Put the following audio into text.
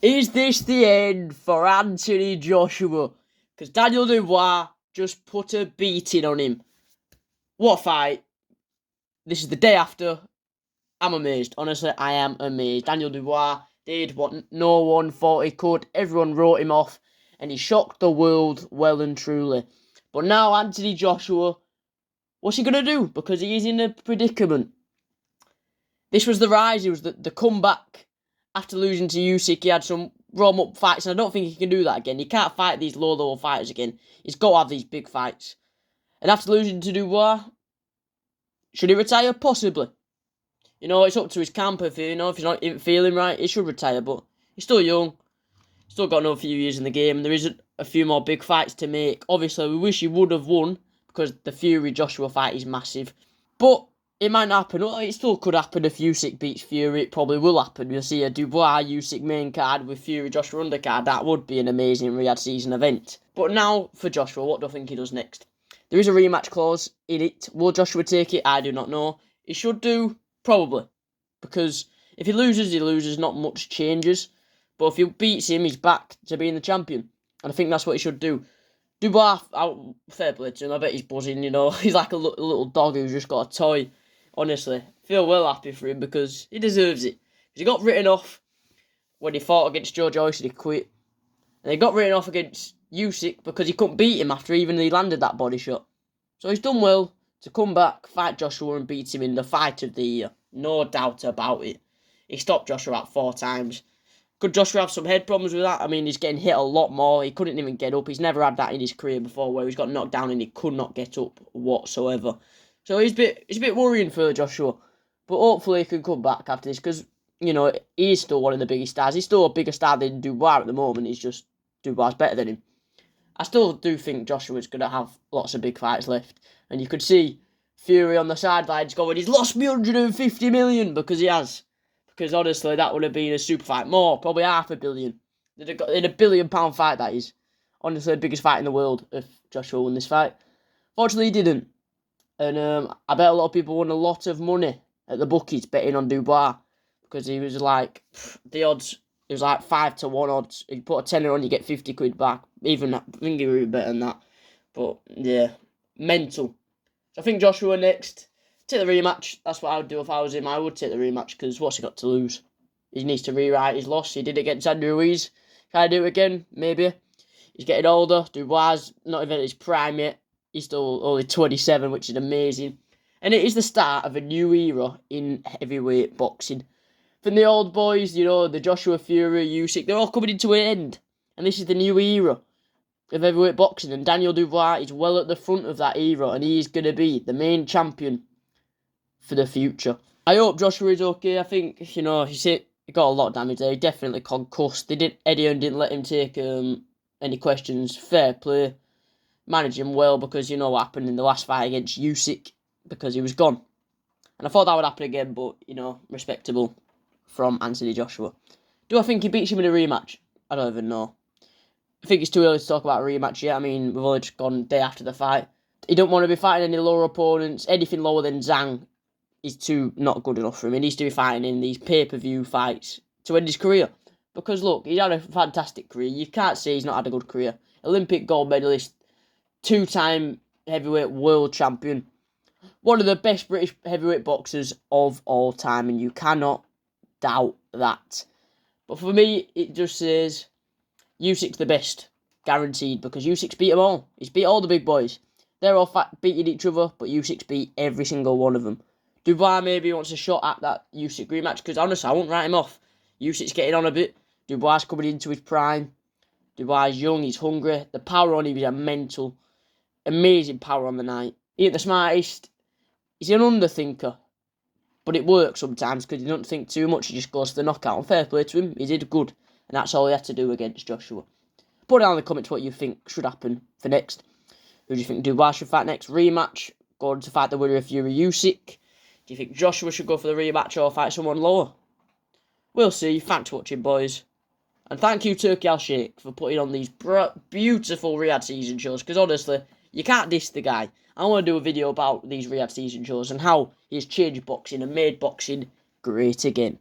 Is this the end for Anthony Joshua? Because Daniel Dubois just put a beating on him. What a fight. This is the day after. I'm amazed. Honestly, I am amazed. Daniel Dubois did what no one thought he could. Everyone wrote him off. And he shocked the world well and truly. But now Anthony Joshua, what's he going to do? Because he is in a predicament. This was the rise. It was the comeback. After losing to Usyk, he had some warm-up fights, and I don't think he can do that again. He can't fight these low-level fighters again. He's got to have these big fights. And after losing to Dubois, should he retire? Possibly. You know, it's up to his camp. If he's not feeling right, he should retire. But he's still young. Still got another few years in the game. There is a few more big fights to make. Obviously, we wish he would have won because the Fury-Joshua fight is massive. But it might not happen. It still could happen if Usyk beats Fury. It probably will happen. You'll see a Dubois-Usyk main card with Fury-Joshua undercard. That would be an amazing Riyadh season event. But now, for Joshua, what do I think he does next? There is a rematch clause in it. Will Joshua take it? I do not know. He should do, probably. Because if he loses, he loses. Not much changes. But if he beats him, he's back to being the champion. And I think that's what he should do. Dubois, fair play to him. I bet he's buzzing, you know. He's like a little dog who's just got a toy. Honestly, feel well happy for him because he deserves it. Because he got written off when he fought against Joe Joyce and he quit. And he got written off against Usyk because he couldn't beat him after even he landed that body shot. So he's done well to come back, fight Joshua and beat him in the fight of the year. No doubt about it. He stopped Joshua about 4 times. Could Joshua have some head problems with that? I mean, he's getting hit a lot more. He couldn't even get up. He's never had that in his career before where he's got knocked down and he could not get up whatsoever. So it's a bit worrying for Joshua. But hopefully he can come back after this because, you know, he is still one of the biggest stars. He's still a bigger star than Dubois at the moment. He's just, Dubois better than him. I still do think Joshua's going to have lots of big fights left. And you could see Fury on the sidelines going, he's lost me 150 million because he has. Because honestly, that would have been a super fight. More, probably $500 million. In a £1 billion fight, that is. Honestly, the biggest fight in the world if Joshua won this fight. Fortunately, he didn't. And I bet a lot of people won a lot of money at the bookies betting on Dubois. Because he was like, the odds, it was like 5-1 odds. If you put a tenner on, you get 50 quid back. Even that, I think he was better than that. But, yeah, mental. So I think Joshua next. Take the rematch. That's what I would do if I was him. I would take the rematch because what's he got to lose? He needs to rewrite his loss. He did it against Andy Ruiz. Can I do it again? Maybe. He's getting older. Dubois not even at his prime yet. He's still only 27, which is amazing. And it is the start of a new era in heavyweight boxing. From the old boys, you know, the Joshua Fury, Usyk, they're all coming into an end. And this is the new era of heavyweight boxing. And Daniel Dubois is well at the front of that era. And he is going to be the main champion for the future. I hope Joshua is okay. I think, you know, he got a lot of damage there. He definitely concussed. Eddie Hearn didn't let him take any questions. Fair play. Managed him well because you know what happened in the last fight against Usyk because he was gone. And I thought that would happen again, but, you know, respectable from Anthony Joshua. Do I think he beats him in a rematch? I don't even know. I think it's too early to talk about a rematch yet. I mean, we've only just gone day after the fight. He don't want to be fighting any lower opponents. Anything lower than Zhang is too not good enough for him. He needs to be fighting in these pay-per-view fights to end his career. Because, look, he's had a fantastic career. You can't say he's not had a good career. Olympic gold medalist, 2-time heavyweight world champion, one of the best British heavyweight boxers of all time, and you cannot doubt that. But for me, it just says Usyk's the best, guaranteed, because Usyk's beat them all. He's beat all the big boys. They're all beating each other, but Usyk's beat every single one of them. Dubois maybe wants a shot at that Usyk rematch, because honestly, I won't write him off. Usyk's getting on a bit. Dubois coming into his prime. Dubois is young, he's hungry. The power on him is a mental, amazing power on the night. He ain't the smartest. He's an underthinker. But it works sometimes because he doesn't think too much. He just goes to the knockout. And fair play to him. He did good. And that's all he had to do against Joshua. Put down in the comments what you think should happen for next. Who do you think Dubois should fight next? Rematch? Go on to fight the winner of Fury Usyk? Do you think Joshua should go for the rematch or fight someone lower? We'll see. Thanks for watching, boys. And thank you, Turkey Al Sheikh, for putting on these beautiful Riyadh season shows. Because honestly, you can't diss the guy. I want to do a video about these Riyadh season shows and how he's changed boxing and made boxing great again.